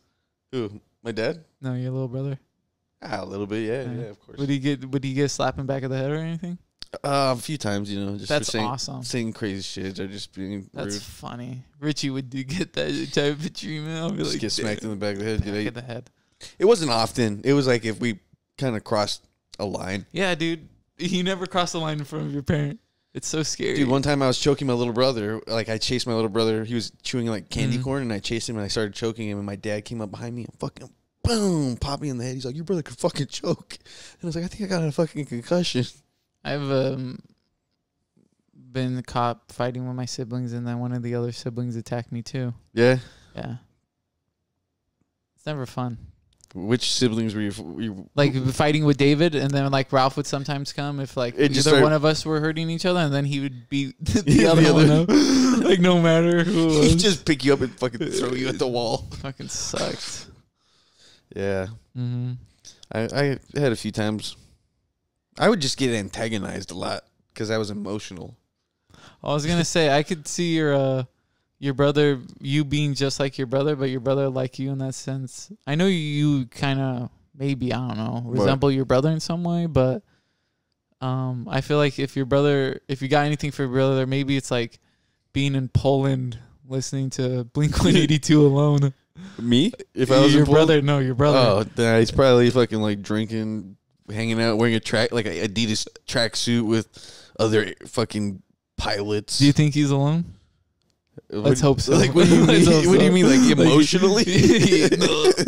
Who? My dad? No, your little brother. A little bit, yeah, of course. Would he get slapped in the back of the head or anything? A few times, just that's for awesome. Saying crazy shit or just being That's rude. funny. Richie would get that type of treatment. I'll be just like, get smacked in the back of the head. Back of the head. It wasn't often. It was like if we kind of crossed a line. Yeah, dude. You never cross the line in front of your parent. It's so scary. Dude, one time I was choking my little brother. Like I chased my little brother. He was chewing like candy corn, and I chased him, and I started choking him, and my dad came up behind me and fucking boom, popped me in the head. He's like, "Your brother could fucking choke." And I was like, "I think I got a fucking concussion." I've been caught fighting with my siblings, and then one of the other siblings attacked me too. Yeah? Yeah. It's never fun. Which siblings were you? Like fighting with David, and then like Ralph would sometimes come if like either one of us were hurting each other, and then he would beat the other one up. Like no matter who it was. He'd just pick you up and fucking throw you at the wall. Fucking sucked. Yeah. Mm-hmm. I had a few times. I would just get antagonized a lot because I was emotional. I was gonna say I could see your brother, you being just like your brother, but your brother like you in that sense. I know you kind of maybe, I don't know, resemble your brother in some way, but I feel like if you got anything for your brother, maybe it's like being in Poland listening to Blink-182 alone. Me? If I was your brother? No, your brother. Oh, he's probably fucking like drinking hanging out wearing a Adidas tracksuit with other fucking pilots. Do you think he's alone? Let's hope so. Like, what do you mean? What do you mean, like emotionally?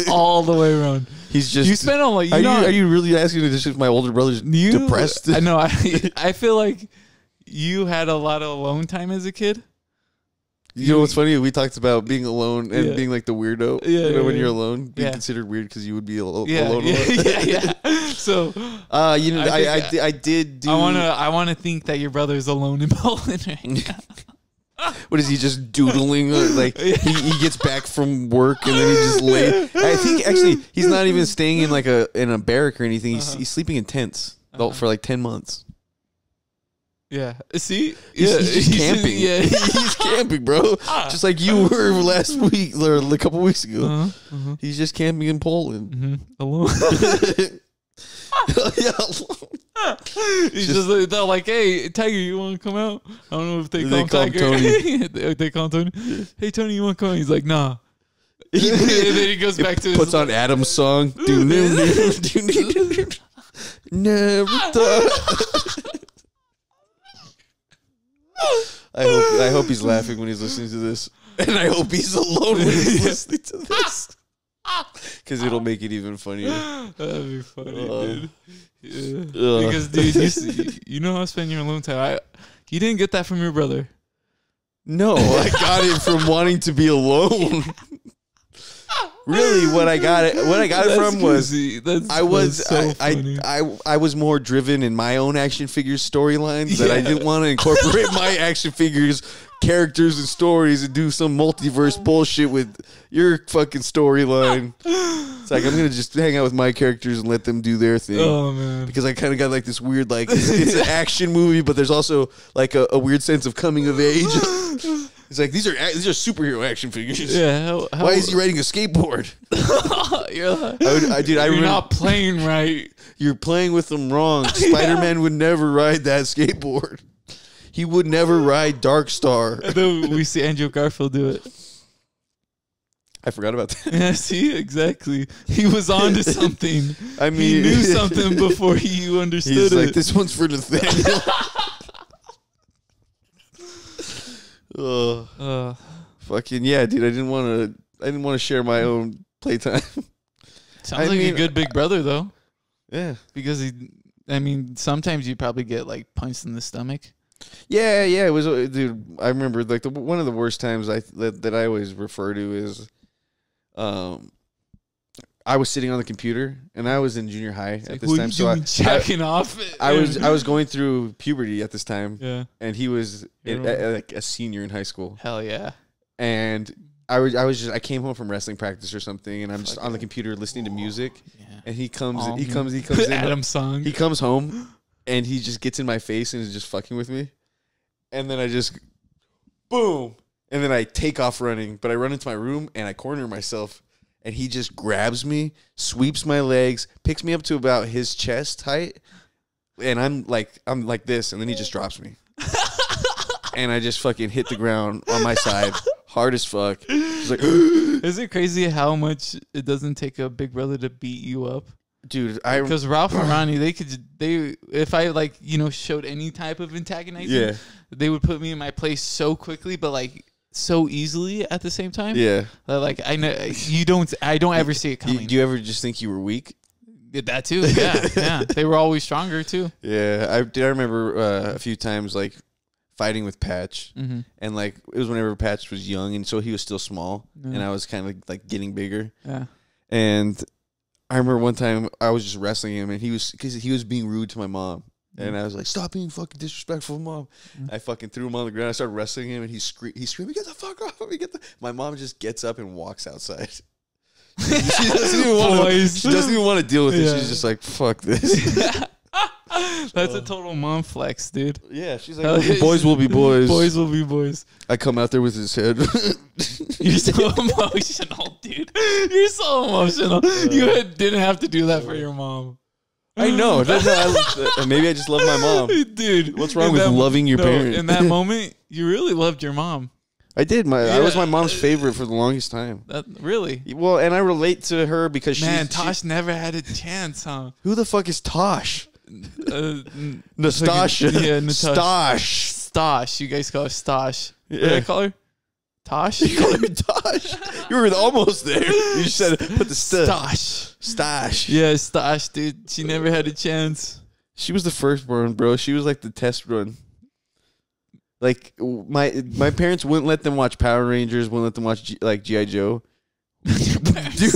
All the way around. He's just. You spent on like. Are you really asking me if my older brother's depressed? I know. I feel like you had a lot of alone time as a kid. You know what's funny? We talked about being alone and being like the weirdo. Yeah, when you're alone, being considered weird because you would be alone. Yeah. So, I did do. I wanna think that your brother's alone in Poland right now. What is he just doodling? Like he gets back from work and then he just lay. I think actually he's not even staying in like in a barrack or anything. He's sleeping in tents for like 10 months. Yeah. See? He's just camping. He's camping, bro. Just like you were last week or a couple weeks ago. He's just camping in Poland. Alone. Alone. He's just they're like, hey, Tiger, you want to come out? I don't know if they call him Tiger. Tony. they call him Tony. Hey, Tony, you want to come out? He's like, nah. And then he goes back to puts on Adam's song. Never thought. I hope he's laughing when he's listening to this, and I hope he's alone when he's listening to this, because it'll make it even funnier. That'd be funny, dude. Yeah. Because, dude, you know how to spend your alone time. You didn't get that from your brother. No, I got it from wanting to be alone. Really, what I got it from crazy. Was I was more driven in my own action figure storylines that I didn't want to incorporate my action figures characters and stories and do some multiverse bullshit with your fucking storyline. It's like I'm gonna just hang out with my characters and let them do their thing. Oh man! Because I kind of got like this weird like it's an action movie, but there's also like a weird sense of coming of age. It's like these are superhero action figures. Yeah. Why is he riding a skateboard? You're not playing right. You're playing with them wrong. Spider-Man would never ride that skateboard. He would never ride Dark Star. And then we see Andrew Garfield do it. I forgot about that. Yeah, see, exactly. He was on to something. I mean, he knew something before you understood he's it. Like, this one's for Nathaniel. Fucking yeah, dude. I didn't want to share my own playtime. Sounds like a good big brother though. Yeah, because sometimes you probably get like punched in the stomach. Yeah. It was, dude. I remember like one of the worst times that I always refer to is, I was sitting on the computer and I was in junior high at this time. So jacking off. I was going through puberty at this time. Yeah, and he was like a senior in high school. Hell yeah. And I came home from wrestling practice or something, and I'm just on the computer listening to music. Yeah. And he comes in. Adam's song. He comes home, and he just gets in my face and is just fucking with me. And then I just, boom, and then I take off running. But I run into my room and I corner myself, and he just grabs me, sweeps my legs, picks me up to about his chest height, and I'm like this, and then he just drops me, and I just fucking hit the ground on my side. Hard as fuck. It's like, is it crazy how much it doesn't take a big brother to beat you up? Dude, because Ralph and Ronnie, if I showed any type of antagonizing, they would put me in my place so quickly, but like so easily at the same time. Yeah, like I know I don't ever see it coming. Do you ever just think you were weak? That too. Yeah. They were always stronger too. Yeah, I remember a few times like fighting with Patch, and like it was whenever Patch was young, and so he was still small, and I was kind of like getting bigger. Yeah, and I remember one time I was just wrestling him, and he was being rude to my mom, and I was like, "Stop being fucking disrespectful, Mom!" I fucking threw him on the ground. I started wrestling him, and he's screaming, "Get the fuck off me! My mom just gets up and walks outside. She doesn't even want to deal with it. She's just like, "Fuck this." That's a total mom flex, dude. Yeah, she's like, boys will be boys. Boys will be boys. I come out there with his head. You're so emotional, dude. You're so emotional. You didn't have to do that for your mom. I know. Maybe I just love my mom. Dude. What's wrong with loving your parents? In that moment, you really loved your mom. I did. I was my mom's favorite for the longest time. Really? Well, and I relate to her because Tosh never had a chance, huh? Who the fuck is Tosh? Nastasha. Yeah, Stosh. Stosh. You guys call her Stosh. What did I call her? Tosh? You call her Tosh? You were almost there. You just said put the Stosh. Stosh. Yeah, Stosh, dude. She never had a chance. She was the firstborn, bro. She was like the test run. Like my parents wouldn't let them watch Power Rangers, wouldn't let them watch G.I. Joe. Dude,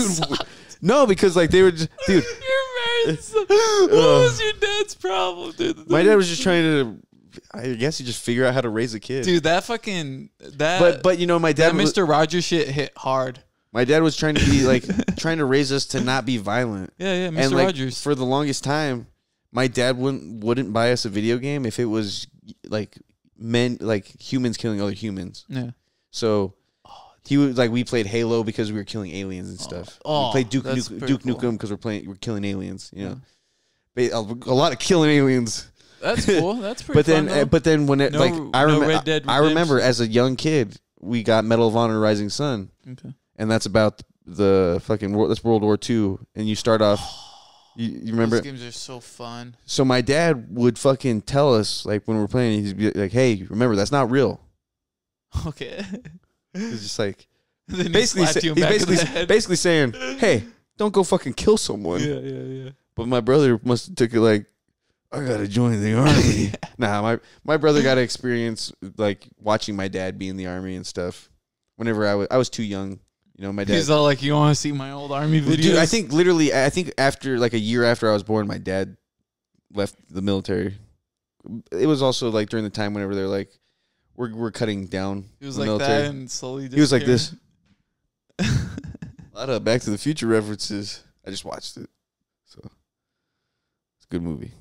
no, because like they were just, dude. Your parents. What was your dad's problem, dude? My dad was just trying to, I guess, he just figure out how to raise a kid. Dude, But you know, my dad, Mr. Rogers shit hit hard. My dad was trying to be like trying to raise us to not be violent. Yeah, Mr. And like, Rogers. for the longest time, my dad wouldn't buy us a video game if it was like humans killing other humans. Yeah. So he was like, we played Halo because we were killing aliens and stuff. We played Duke Nukem because we're killing aliens. You know, but a lot of killing aliens. That's cool. That's pretty. But then when it I remember as a young kid, we got Medal of Honor: Rising Sun. Okay. And that's about the fucking that's World War II, and you start off. You remember? Those games are so fun. So my dad would fucking tell us, like, when we're playing, he'd be like, "Hey, remember, that's not real." Okay. He's just like, then basically saying, "Hey, don't go fucking kill someone." Yeah. But my brother must have took it like, I gotta join the army. Nah, my brother got to experience like watching my dad be in the army and stuff. Whenever I was too young. You know, my dad. He's all like, "You want to see my old army videos?" Dude, I think after like a year after I was born, my dad left the military. It was also like during the time whenever they're like, we're cutting down. He was like military. That and slowly. He was like this. A lot of Back to the Future references. I just watched it, so it's a good movie.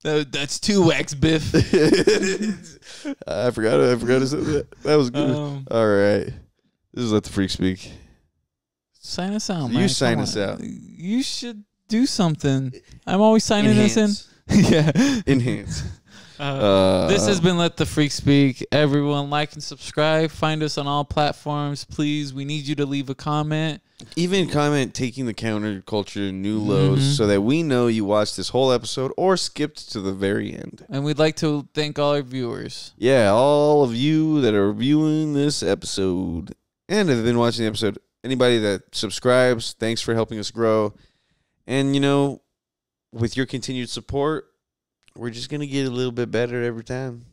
That's 2X, Biff. I forgot to say that. That was good. All right. This is Let the Freak Speak. Sign us out, man. You sign us out. You should do something. I'm always signing us in. Yeah. Enhance. This has been Let the Freak Speak. Everyone, like and subscribe. Find us on all platforms. Please, we need you to leave a comment. Even comment taking the counterculture new lows so that we know you watched this whole episode or skipped to the very end. And we'd like to thank all our viewers. Yeah, all of you that are viewing this episode and have been watching the episode. Anybody that subscribes, thanks for helping us grow. And, you know, with your continued support, we're just going to get a little bit better every time.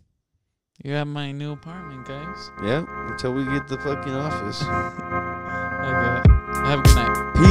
You're at my new apartment, guys. Yeah, until we get the fucking office. Okay. Have a good night. Peace.